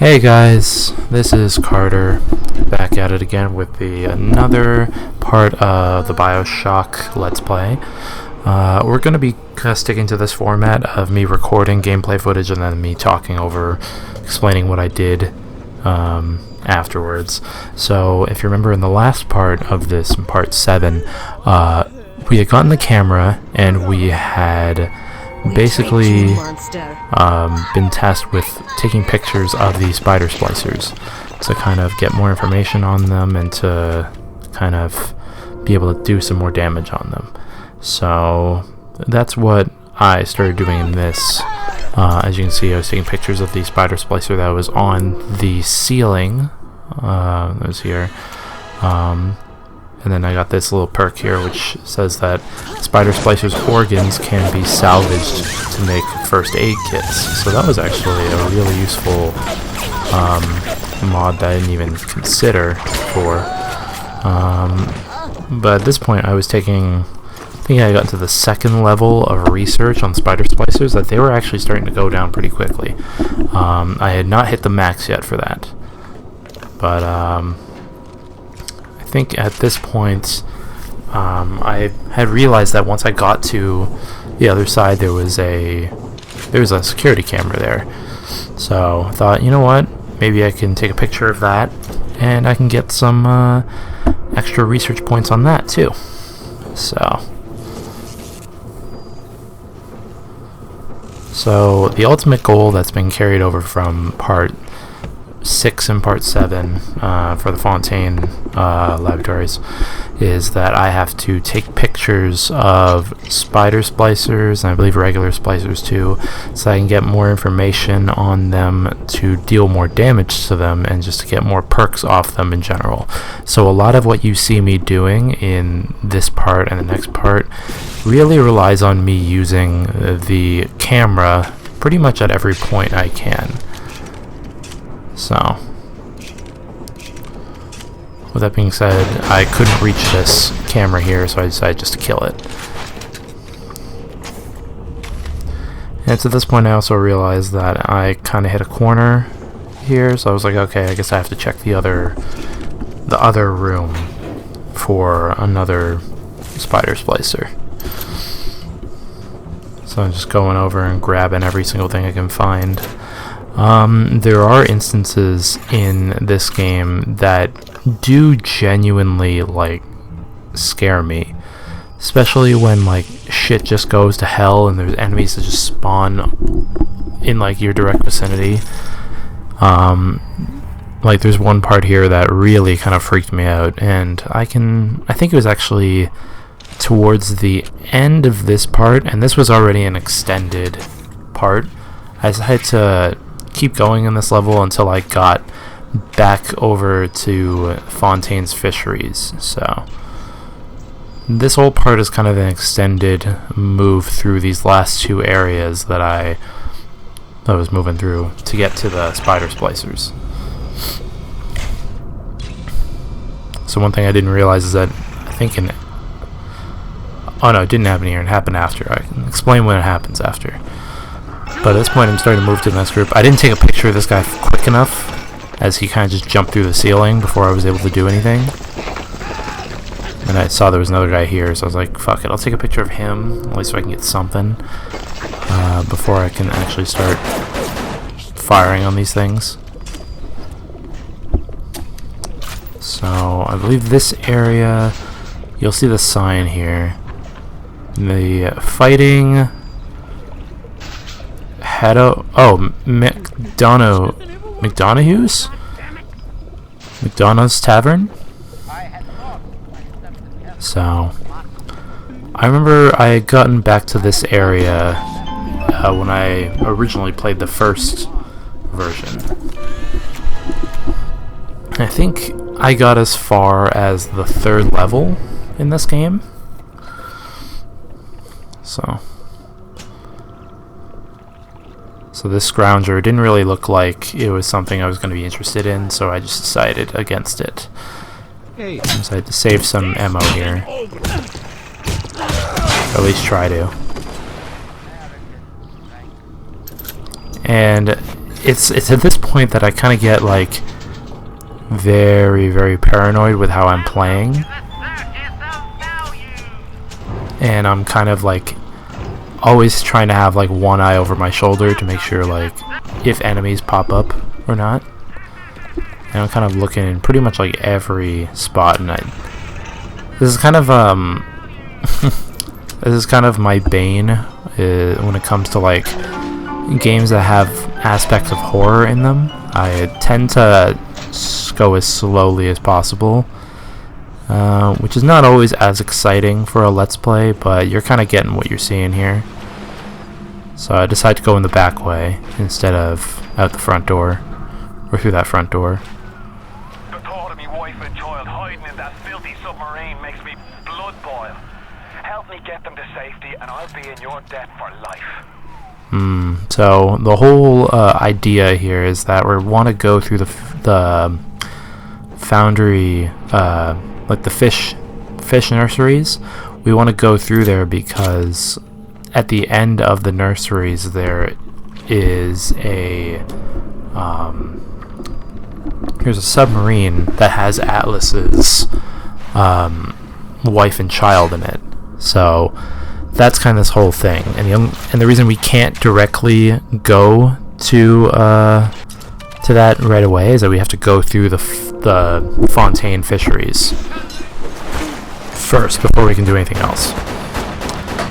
Hey guys, this is Carter, back at it again with another part of the Bioshock Let's Play. We're going to be sticking to this format of me recording gameplay footage and then me talking over, explaining what I did afterwards. So if you remember in the last part of this, in part 7, we had gotten the camera and we had basically been tasked with taking pictures of the spider splicers to kind of get more information on them and to kind of be able to do some more damage on them. So that's what I started doing in this. As you can see, I was taking pictures of the spider splicer that was on the ceiling. That was here. And then I got this little perk here which says that spider splicer's organs can be salvaged to make first aid kits. So that was actually a really useful mod that I didn't even consider before. But at this point I was I think I got into the second level of research on spider splicers, that they were actually starting to go down pretty quickly. I had not hit the max yet for that. But I think at this point I had realized that once I got to the other side there was a security camera there. So I thought, you know what, maybe I can take a picture of that and I can get some extra research points on that too. So the ultimate goal that's been carried over from part 6 and part 7 for the Fontaine laboratories is that I have to take pictures of spider splicers, and I believe regular splicers too, so I can get more information on them to deal more damage to them and just to get more perks off them in general. So a lot of what you see me doing in this part and the next part really relies on me using the camera pretty much at every point I can. So, with that being said, I couldn't reach this camera here, so I decided just to kill it. And to this point I also realized that I kind of hit a corner here, so I was like, okay, I guess I have to check the other room for another spider splicer. So I'm just going over and grabbing every single thing I can find. There are instances in this game that do genuinely, like, scare me. Especially when, like, shit just goes to hell and there's enemies that just spawn in, like, your direct vicinity. Like, there's one part here that really kind of freaked me out, and I think it was actually towards the end of this part, and this was already an extended part. I had to keep going in this level until I got back over to Fontaine's Fisheries. So this whole part is kind of an extended move through these last two areas that I was moving through to get to the spider splicers. So one thing I didn't realize is that I think oh no, it didn't happen here, it happened after. I can explain when it happens after. But at this point I'm starting to move to the next group. I didn't take a picture of this guy quick enough, as he kind of just jumped through the ceiling before I was able to do anything. And I saw there was another guy here, so I was like, fuck it, I'll take a picture of him, at least so I can get something, before I can actually start firing on these things. So I believe this area, you'll see the sign here. The fighting McDonough's Tavern. So I remember I had gotten back to this area when I originally played the first version. I think I got as far as the 3rd level in this game. So this scrounger didn't really look like it was something I was going to be interested in, so I just decided against it. I decided to save some ammo here. Or at least try to. And it's at this point that I kind of get like very, very paranoid with how I'm playing, and I'm kind of like always trying to have like one eye over my shoulder to make sure like if enemies pop up or not. And I'm kind of looking in pretty much like every spot, and this is kind of this is kind of my bane when it comes to like games that have aspects of horror in them. I tend to go as slowly as possible, which is not always as exciting for a Let's Play, but you're kind of getting what you're seeing here. So I decided to go in the back way instead of out the front door, or through that front door. The thought of me wife and child hiding in that filthy submarine makes me blood boil. Help me get them to safety and I'll be in your debt for life. So the whole idea here is that we want to go through the foundry, like the fish nurseries. We want to go through there because at the end of the nurseries there is a here's a submarine that has Atlas's wife and child in it. So that's kind of this whole thing, and the reason we can't directly go to that right away is that we have to go through the Fontaine Fisheries first before we can do anything else.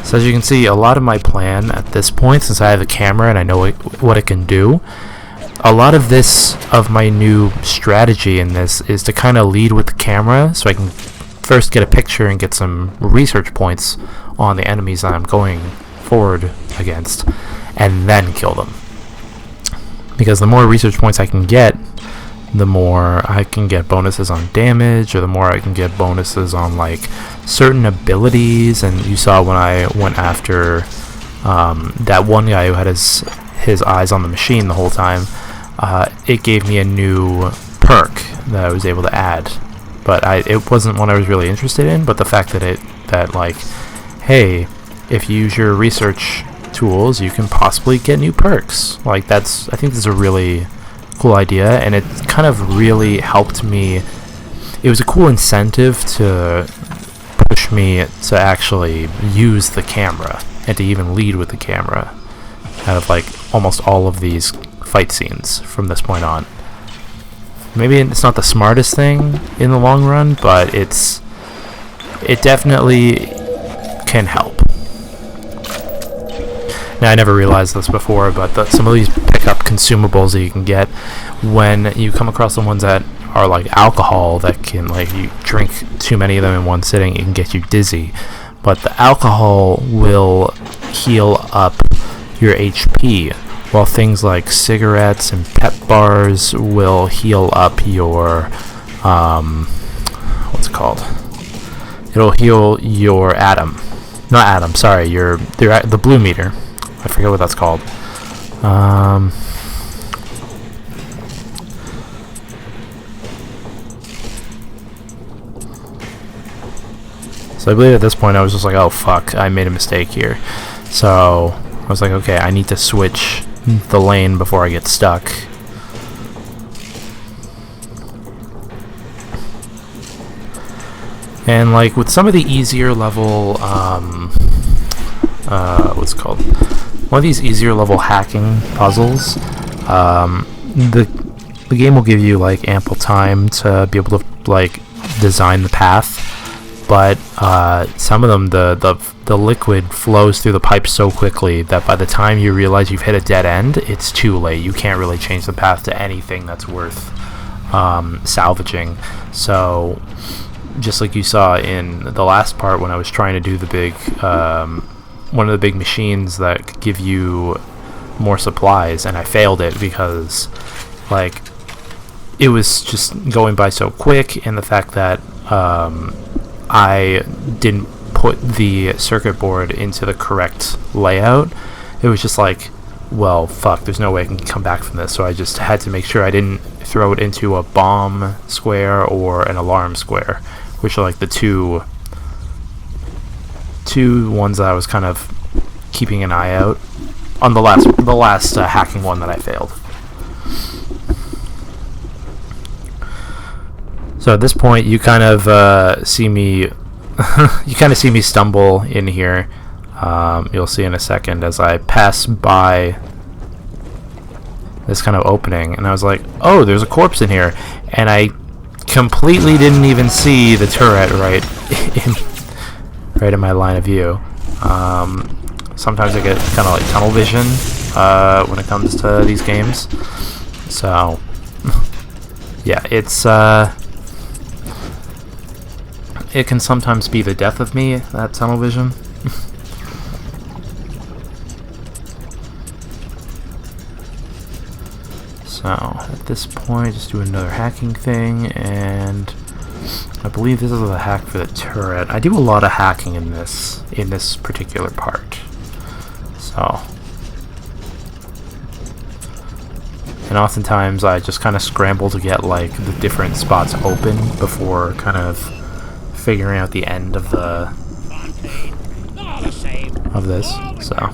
So as you can see, a lot of my plan at this point, since I have the camera and I know what it can do, a lot of my new strategy in this is to kind of lead with the camera, so I can first get a picture and get some research points on the enemies that I'm going forward against, and then kill them. Because the more research points I can get, the more I can get bonuses on damage, or the more I can get bonuses on like certain abilities. And you saw when I went after that one guy who had his eyes on the machine the whole time, it gave me a new perk that I was able to add. But it wasn't one I was really interested in, but the fact that like, hey, if you use your research tools, you can possibly get new perks. Like I think this is a really cool idea, and it kind of really helped me. It was a cool incentive to push me to actually use the camera and to even lead with the camera out of like almost all of these fight scenes from this point on. Maybe it's not the smartest thing in the long run, but it definitely can help. Now, I never realized this before, but some of these pickup consumables that you can get when you come across the ones that are like alcohol, that can, like, you drink too many of them in one sitting, it can get you dizzy. But the alcohol will heal up your HP, while things like cigarettes and pep bars will heal up your what's it called? It'll heal your the blue meter. I forget what that's called. So I believe at this point I was just like, oh fuck, I made a mistake here. So I was like, okay, I need to switch the lane before I get stuck. And like with some of the easier level what's it called? One of these easier level hacking puzzles, the game will give you like ample time to be able to like design the path, but some of them the liquid flows through the pipes so quickly that by the time you realize you've hit a dead end, it's too late. You can't really change the path to anything that's worth salvaging. So just like you saw in the last part when I was trying to do the big one of the big machines that could give you more supplies, and I failed it because like it was just going by so quick, and the fact that I didn't put the circuit board into the correct layout, it was just like, well, fuck, there's no way I can come back from this. So I just had to make sure I didn't throw it into a bomb square or an alarm square, which are like the two ones that I was kind of keeping an eye out on the last hacking one that I failed. So at this point, you kind of see me, you kind of see me stumble in here. You'll see in a second as I pass by this kind of opening, and I was like, "Oh, there's a corpse in here," and I completely didn't even see the turret right in my line of view. Sometimes I get kind of like tunnel vision when it comes to these games. So yeah, it can sometimes be the death of me, that tunnel vision. So at this point, just do another hacking thing, and I believe this is a hack for the turret. I do a lot of hacking in this particular part. So, and oftentimes I just kind of scramble to get like the different spots open before kind of figuring out the end of this. So.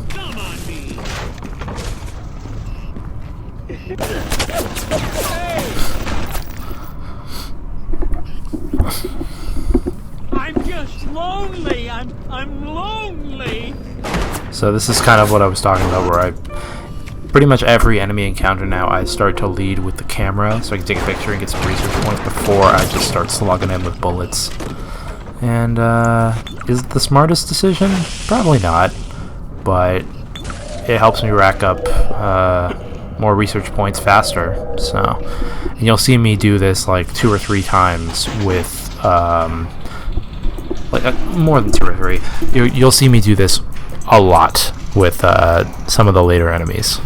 I'm just lonely. I'm lonely. So this is kind of what I was talking about, where I pretty much every enemy encounter now I start to lead with the camera so I can take a picture and get some research points before I just start slugging him with bullets. And is it the smartest decision? Probably not, but it helps me rack up more research points faster. So, and you'll see me do this like 2 or 3 times with more than 2 or 3. You'll see me do this a lot with some of the later enemies.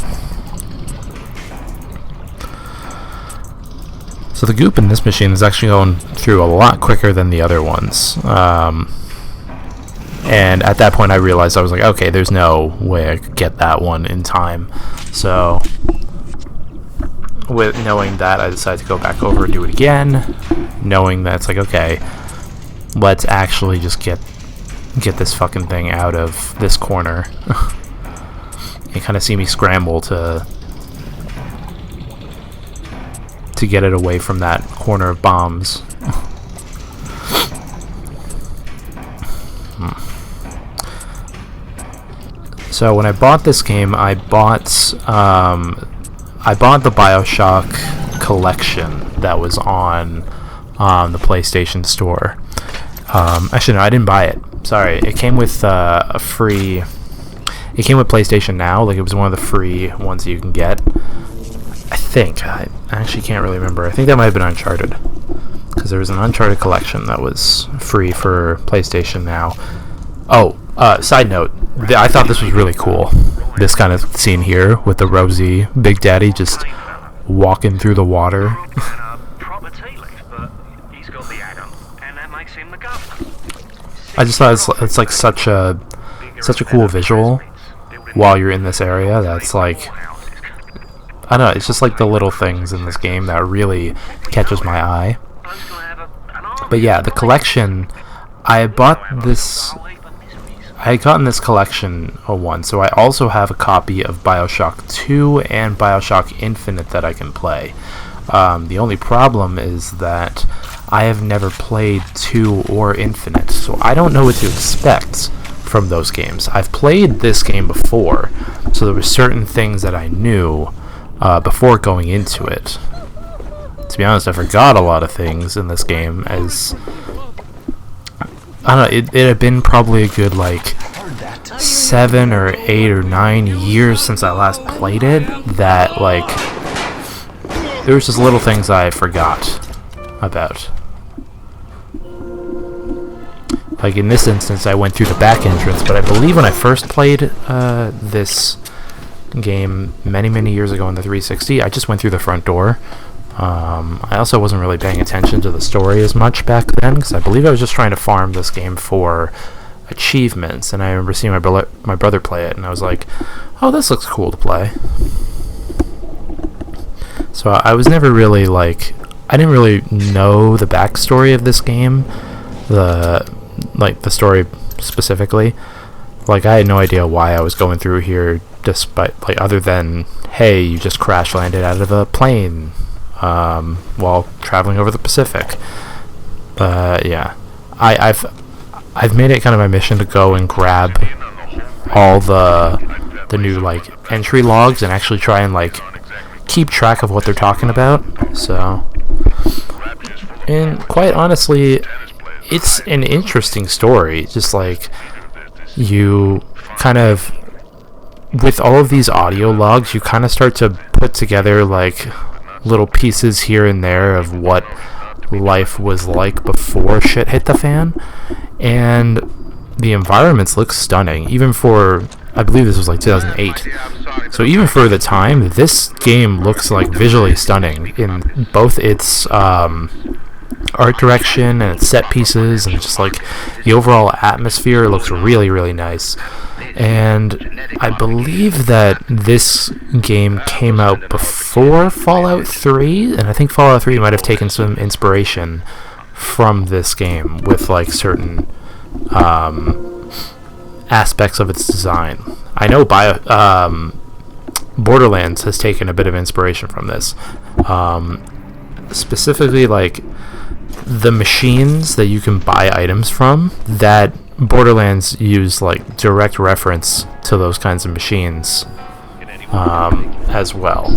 So the goop in this machine is actually going through a lot quicker than the other ones. And at that point I realized, I was like, okay, there's no way I could get that one in time. So with knowing that, I decided to go back over and do it again, knowing that it's like, okay, let's actually just get this fucking thing out of this corner. You kind of see me scramble to get it away from that corner of bombs. So when I bought this game, I bought the Bioshock collection that was on the PlayStation Store. Actually, no, I didn't buy it. Sorry, it came with a free. It came with PlayStation Now. Like, it was one of the free ones that you can get. I think I actually can't really remember. I think that might have been Uncharted, because there was an Uncharted collection that was free for PlayStation Now. Oh, side note, I thought this was really cool. This kind of scene here with the Rosie Big Daddy just walking through the water. I just thought it's like such a cool visual while you're in this area. That's like, I don't know, it's just like the little things in this game that really catches my eye. But yeah, the collection, I had gotten this collection once, so I also have a copy of Bioshock 2 and Bioshock Infinite that I can play. The only problem is that I have never played 2 or Infinite, so I don't know what to expect from those games. I've played this game before, so there were certain things that I knew before going into it. To be honest, I forgot a lot of things in this game, as I don't know, it had been probably a good like 7 or 8 or 9 years since I last played it, that like there was just little things I forgot about. Like in this instance, I went through the back entrance, but I believe when I first played this game many years ago on the 360, I just went through the front door. I also wasn't really paying attention to the story as much back then, because I believe I was just trying to farm this game for achievements, and I remember seeing my brother play it, and I was like, oh, this looks cool to play. So I was never really like, I didn't really know the backstory of this game, the story specifically. Like, I had no idea why I was going through here despite, like, other than, hey, you just crash landed out of a plane while traveling over the Pacific. Yeah, I've made it kind of my mission to go and grab all the new, like, entry logs and actually try and, like, keep track of what they're talking about. So, and quite honestly, it's an interesting story. Just like, you kind of, with all of these audio logs, you kind of start to put together, like, little pieces here and there of what life was like before shit hit the fan. And the environments look stunning, even for, I believe this was like 2008. So even for the time, this game looks like visually stunning in both its art direction and its set pieces, and just like the overall atmosphere looks really, really nice. And I believe that this game came out before Fallout 3, and I think Fallout 3 might have taken some inspiration from this game with, like, certain aspects of its design. I know Borderlands has taken a bit of inspiration from this. Specifically, like, the machines that you can buy items from, that Borderlands use, like, direct reference to those kinds of machines as well.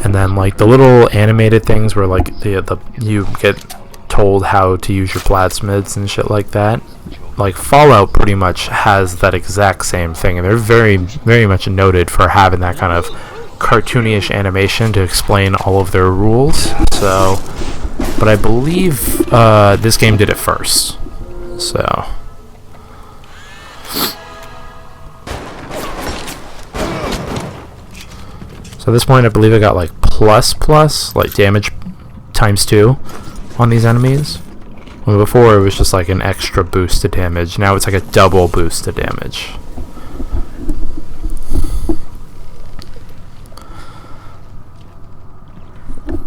And then, like, the little animated things where, like, you get told how to use your plasmids and shit like that. Like, Fallout pretty much has that exact same thing, and they're very, very much noted for having that kind of cartoonish animation to explain all of their rules. So, but I believe this game did it first. So, at this point, I believe I got, like, plus, like, damage times 2 on these enemies. Well, before it was just like an extra boost to damage. Now it's like a double boost to damage.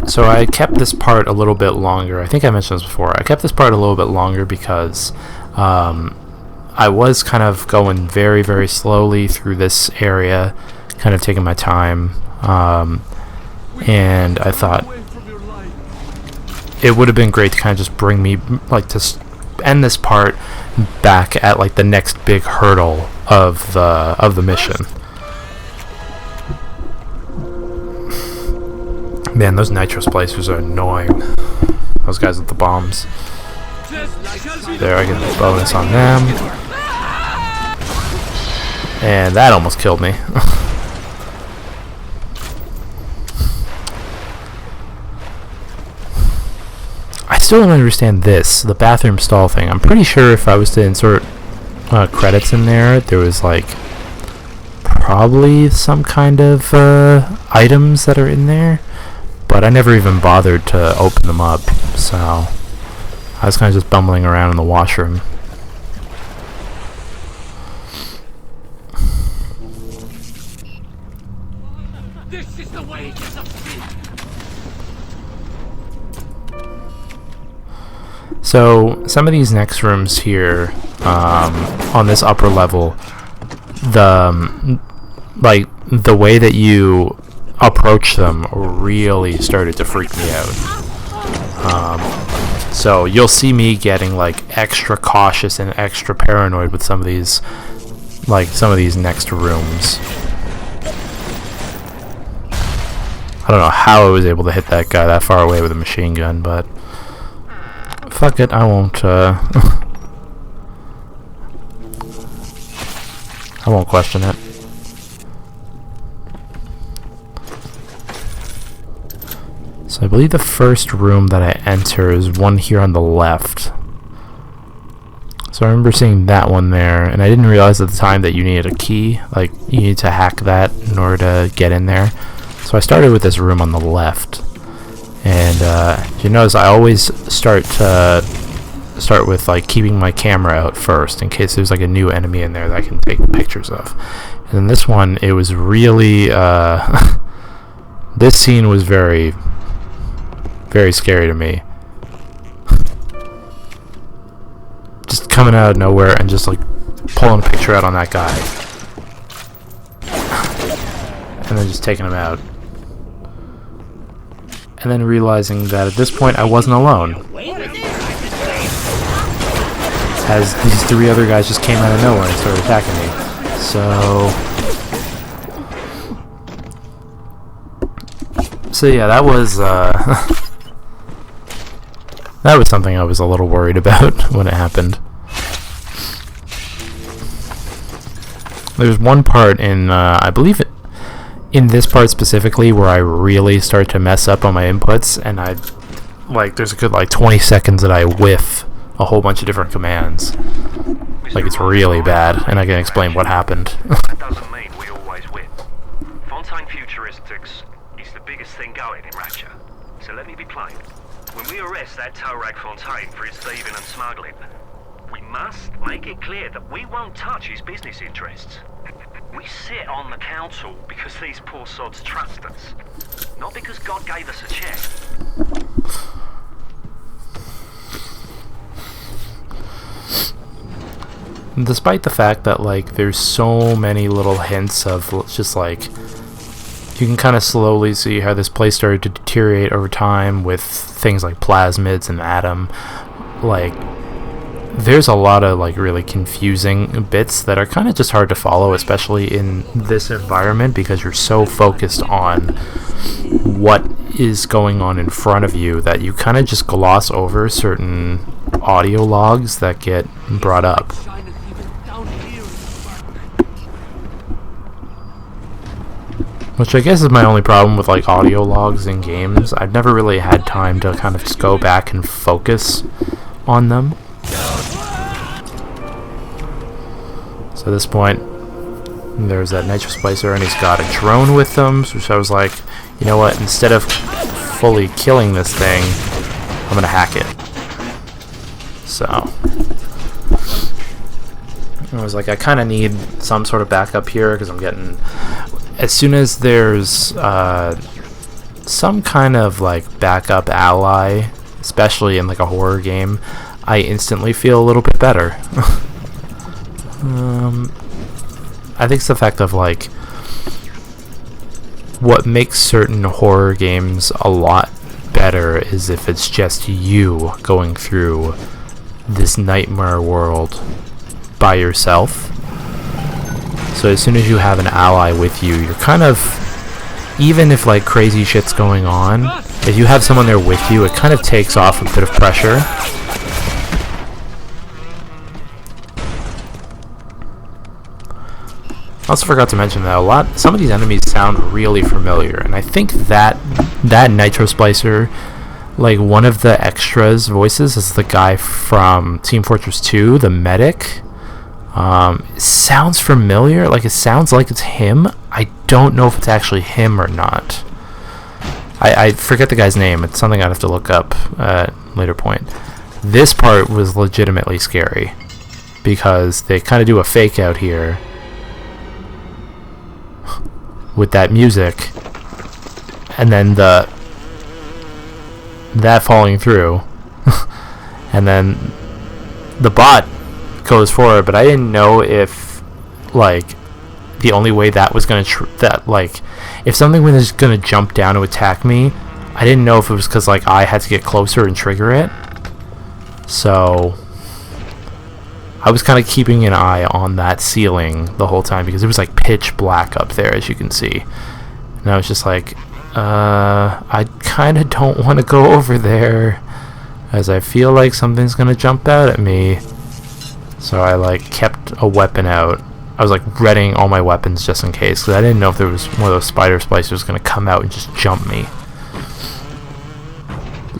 So I kept this part a little bit longer. I think I mentioned this before. I kept this part a little bit longer because I was kind of going very, very slowly through this area, kind of taking my time. And I thought it would have been great to kind of just bring me, like, to end this part back at, like, the next big hurdle of the mission. Man, those nitro splicers are annoying. Those guys with the bombs. There, I get the bonus on them. And that almost killed me. I still don't understand this, the bathroom stall thing. I'm pretty sure if I was to insert credits in there, there was, like, probably some kind of items that are in there, but I never even bothered to open them up, so I was kind of just bumbling around in the washroom. This is the wages of sin. So some of these next rooms here, on this upper level, the way that you approach them really started to freak me out. So you'll see me getting, like, extra cautious and extra paranoid with some of these next rooms. I don't know how I was able to hit that guy that far away with a machine gun, but fuck it, I won't I won't question it. So I believe the first room that I enter is one here on the left. So I remember seeing that one there, and I didn't realize at the time that you needed a key, like, you need to hack that in order to get in there. So I started with this room on the left. And you notice I always start with, like, keeping my camera out first in case there's, like, a new enemy in there that I can take pictures of. And in this one, it was really this scene was very, very scary to me. Just coming out of nowhere and just, like, pulling a picture out on that guy. And then just taking him out. And then realizing that at this point I wasn't alone, as these 3 other guys just came out of nowhere and started attacking me. So yeah, that was that was something I was a little worried about when it happened. There's one part in I believe in this part specifically where I really start to mess up on my inputs, and there's a good 20 seconds that I whiff a whole bunch of different commands. Like, it's really bad, and I can explain what happened. That doesn't mean we always win. Fontaine Futuristics is the biggest thing going in Ratchet. So let me be plain. When we arrest that tow rag Fontaine for his thieving and smuggling, we must make it clear that we won't touch his business interests. We sit on the council because these poor sods trust us, not because God gave us a check. Despite the fact that there's so many little hints of just you can kind of slowly see how this place started to deteriorate over time with things like plasmids and Atom. There's a lot of really confusing bits that are kind of just hard to follow, especially in this environment, because you're so focused on what is going on in front of you that you kind of just gloss over certain audio logs that get brought up. Which I guess is my only problem with audio logs in games. I've never really had time to kind of just go back and focus on them. So at this point, there's that nitro splicer, and he's got a drone with him, so I was like, you know what, instead of fully killing this thing, I'm gonna hack it. So I was like, I kind of need some sort of backup here, because I'm getting, as soon as there's some kind of backup ally, especially in a horror game, I instantly feel a little bit better. I think it's the fact of what makes certain horror games a lot better is if it's just you going through this nightmare world by yourself. So as soon as you have an ally with you, you're kind of, even if crazy shit's going on, if you have someone there with you, it kind of takes off a bit of pressure. I also forgot to mention that some of these enemies sound really familiar, and I think that nitro splicer, one of the extras voices is the guy from Team Fortress 2, the medic. It sounds familiar, it sounds like it's him. I don't know if it's actually him or not. I forget the guy's name. It's something I'd have to look up at a later point. This part was legitimately scary, because they kind of do a fake out here with that music, and then that falling through, and then the bot goes forward, but I didn't know if the only way that was gonna if something was gonna jump down to attack me, I didn't know if it was because I had to get closer and trigger it. So I was kind of keeping an eye on that ceiling the whole time, because it was pitch black up there, as you can see. And I was just I kind of don't want to go over there, as I feel like something's going to jump out at me. So I kept a weapon out. I was readying all my weapons just in case, because I didn't know if there was one of those spider splicers going to come out and just jump me.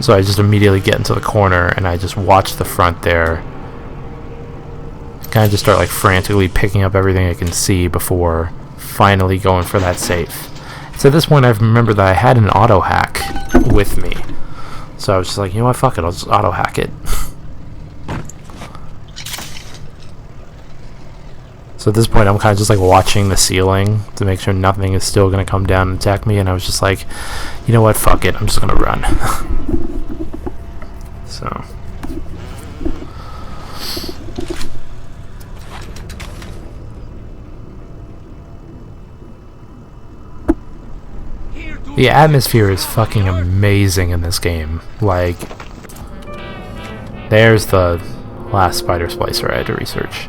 So I just immediately get into the corner, and I just watch the front there. Kind of just start frantically picking up everything I can see before finally going for that safe. So at this point, I've remembered that I had an auto hack with me, so I was just you know what, fuck it, I'll just auto hack it. So at this point, I'm kind of just watching the ceiling to make sure nothing is still gonna come down and attack me, and I was just you know what, fuck it, I'm just gonna run. So The atmosphere is fucking amazing in this game. Like, there's the last spider splicer I had to research.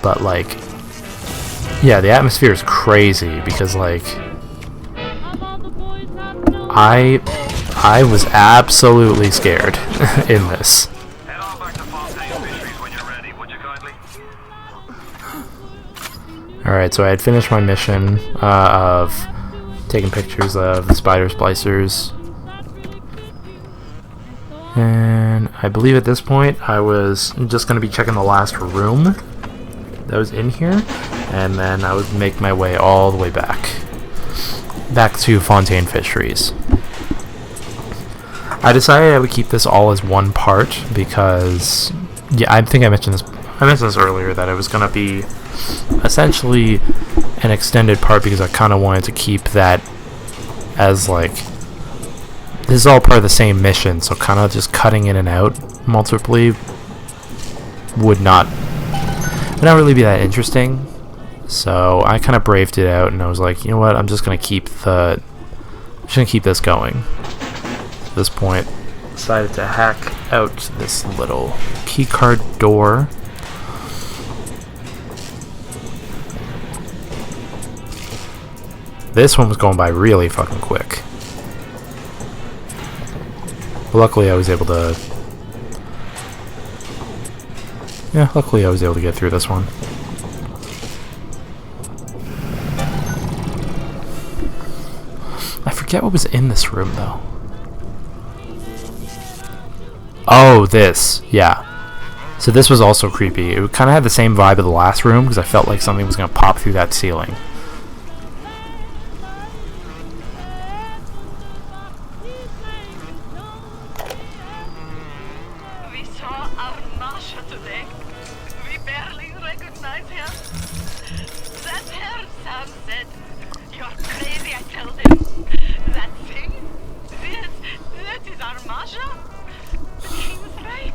But like, yeah, the atmosphere is crazy because like, I was absolutely scared in this. Head on back to Fontaine Fisheries when you're ready, would you kindly? Alright, so I had finished my mission of taking pictures of the spider splicers. And I believe at this point I was just going to be checking the last room that was in here. And then I would make my way all the way back to Fontaine Fisheries. I decided I would keep this all as one part because, yeah, I think I mentioned this earlier, that it was going to be essentially an extended part because I kind of wanted to keep that as like, this is all part of the same mission, so kind of just cutting in and out multiply would not really be that interesting. So I kind of braved it out and I was like, you know what, I'm just gonna keep this going. At this point, decided to hack out this little keycard door. This one was going by really fucking quick. Luckily I was able to get through this one. I forget what was in this room though. Oh, this. Yeah. So this was also creepy. It kind of had the same vibe of the last room because I felt like something was going to pop through that ceiling. We saw our Masha today. We barely recognize her. That's her, Sam said. You're crazy, I told him. That thing? That is our Masha? He was right.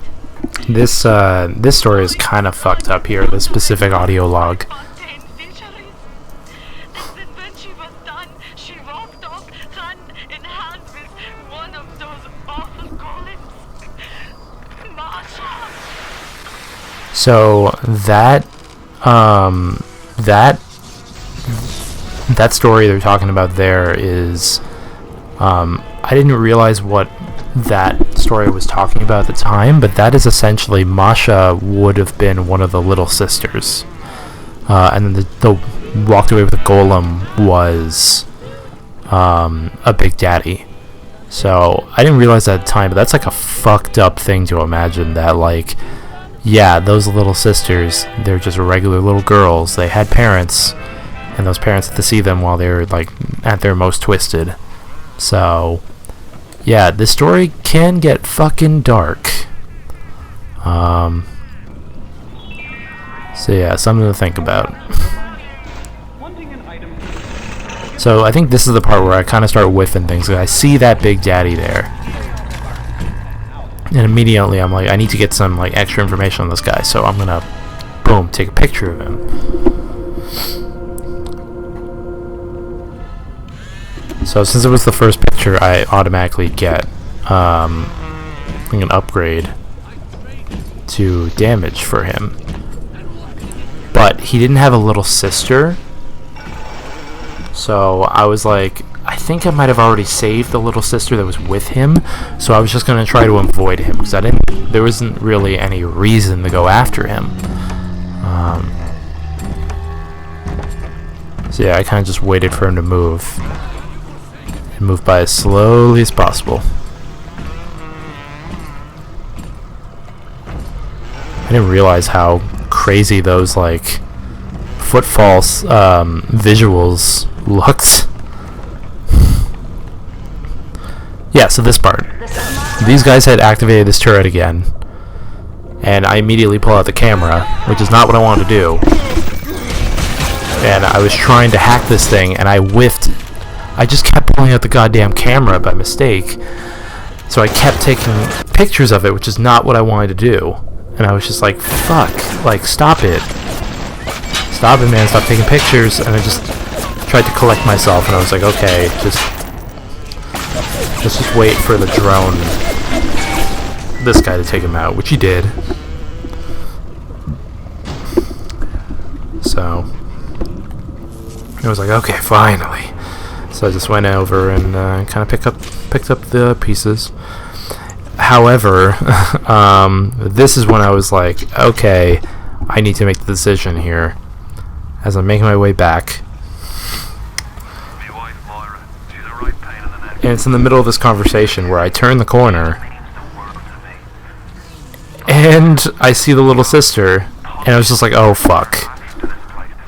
This story is kind of fucked up here, this specific audio log. Fontaine Fisheries. And then when she was done, she walked off, hand in hand with one of those awful golems. Masha! So that story they're talking about there is, I didn't realize what that story was talking about at the time, but that is essentially Masha would have been one of the little sisters, and then the walked away with the golem was a big daddy. So I didn't realize that at the time, but that's like a fucked up thing to imagine, that like, yeah, those little sisters, they're just regular little girls. They had parents, and those parents had to see them while they were like at their most twisted. So yeah, this story can get fucking dark. So yeah, something to think about. So I think this is the part where I kind of start whiffing things. I see that big daddy there, and immediately I'm like, I need to get some like extra information on this guy. So I'm gonna, boom, take a picture of him. So since it was the first picture, I automatically get an upgrade to damage for him. But he didn't have a little sister, so I was like, I think I might have already saved the little sister that was with him, so I was just gonna try to avoid him because there wasn't really any reason to go after him. So yeah, I kind of just waited for him to move. And move by as slowly as possible. I didn't realize how crazy those like footfalls visuals looked. Yeah, so this part. These guys had activated this turret again, and I immediately pull out the camera, which is not what I wanted to do. And I was trying to hack this thing, and I whiffed. I just kept pulling out the goddamn camera by mistake, so I kept taking pictures of it, which is not what I wanted to do. And I was just like, fuck, like, stop it, man, stop taking pictures. And I just tried to collect myself, and I was like, okay, just let's just wait for the drone, this guy, to take him out, which he did. So I was like, okay, finally. So I just went over and kind of picked up the pieces. However, this is when I was like, okay, I need to make the decision here. As I'm making my way back, and it's in the middle of this conversation where I turn the corner and I see the little sister, and I was just like, oh fuck,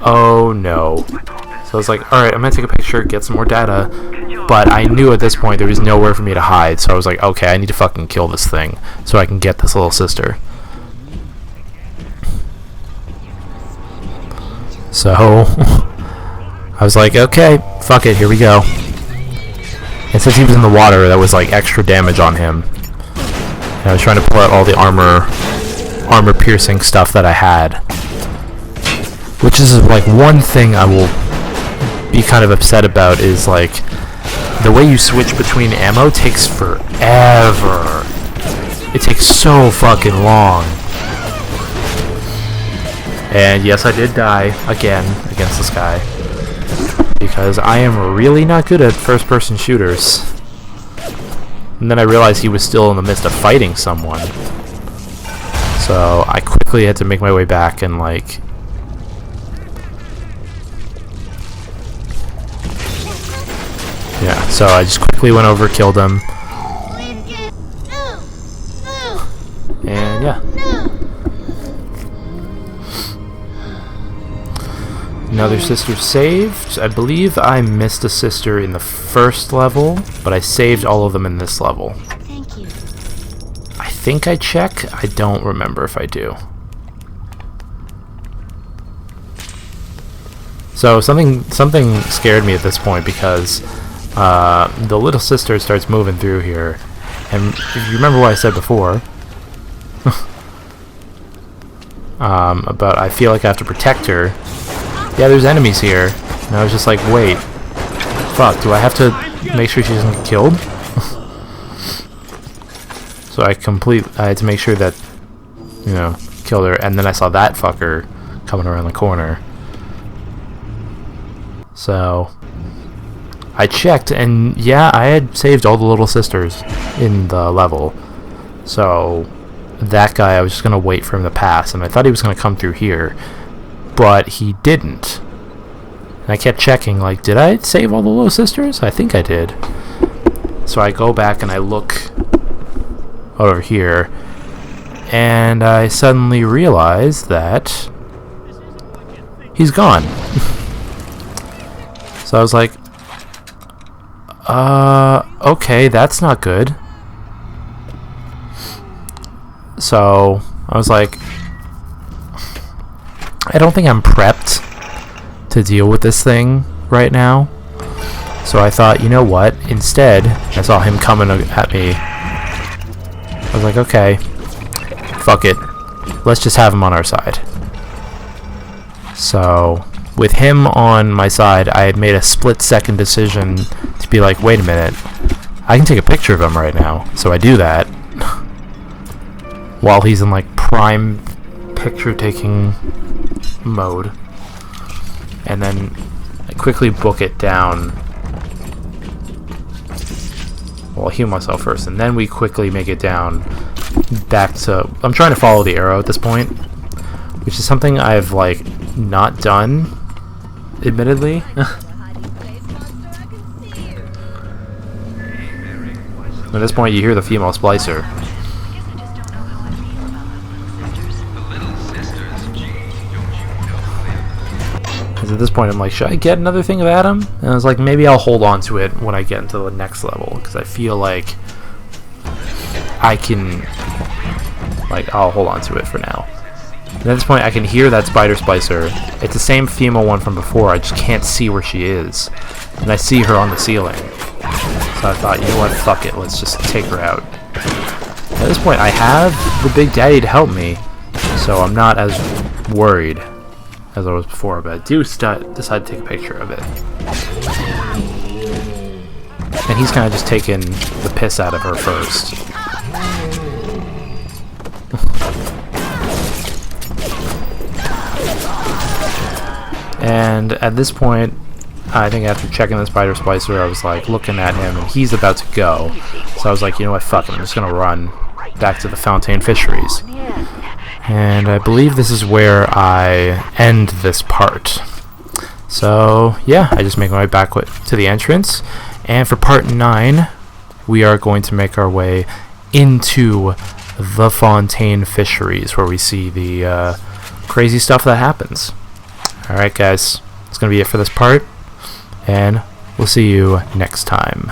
oh no. So I was like, alright, I'm gonna take a picture, get some more data, but I knew at this point there was nowhere for me to hide, so I was like, okay, I need to fucking kill this thing so I can get this little sister. So I was like, okay, fuck it, here we go. And since he was in the water, that was like extra damage on him. And I was trying to pull out all the armor piercing stuff that I had, which is like one thing I will be kind of upset about, is like the way you switch between ammo takes forever. It takes so fucking long. And yes, I did die again against this guy, because I am really not good at first-person shooters. And then I realized he was still in the midst of fighting someone. So I quickly had to make my way back and like... yeah, so I just quickly went over, killed him. And yeah. Another sister saved. I believe I missed a sister in the first level, but I saved all of them in this level. Thank you. I think I check. I don't remember if I do. So something scared me at this point, because the little sister starts moving through here, and if you remember what I said before about I feel like I have to protect her. Yeah, there's enemies here. And I was just like, wait. Fuck, do I have to make sure she doesn't get killed? So I had to make sure that, you know, killed her. And then I saw that fucker coming around the corner. So I checked, and yeah, I had saved all the little sisters in the level. So that guy, I was just going to wait for him to pass. And I thought he was going to come through here, but he didn't. And I kept checking, like, did I save all the little sisters? I think I did. So I go back and I look over here, and I suddenly realize that he's gone. So I was like, okay, that's not good. So I was like, I don't think I'm prepped to deal with this thing right now. So I thought, you know what? Instead, I saw him coming at me. I was like, okay, fuck it. Let's just have him on our side. So with him on my side, I had made a split-second decision to be like, wait a minute, I can take a picture of him right now. So I do that while he's in like prime picture-taking mode, and then I quickly book it down. Well, I'll heal myself first, and then we quickly make it down back to... I'm trying to follow the arrow at this point, which is something I've like not done, admittedly. At this point, you hear the female splicer. At this point I'm like, should I get another thing of Adam? And I was like, maybe I'll hold on to it when I get into the next level, because I feel like I can, like, I'll hold on to it for now. And at this point I can hear that spider splicer. It's the same female one from before, I just can't see where she is. And I see her on the ceiling. So I thought, you know what, fuck it, let's just take her out. At this point I have the Big Daddy to help me, so I'm not as worried as I was before, but I do decide to take a picture of it. And he's kind of just taking the piss out of her first. And at this point, I think after checking the spider splicer, I was like looking at him, and he's about to go. So I was like, you know what, fuck it, I'm just gonna run back to the Fontaine Fisheries. And I believe this is where I end this part. So yeah, I just make my way back to the entrance. And for part 9, we are going to make our way into the Fontaine Fisheries, where we see the crazy stuff that happens. Alright guys, that's going to be it for this part, and we'll see you next time.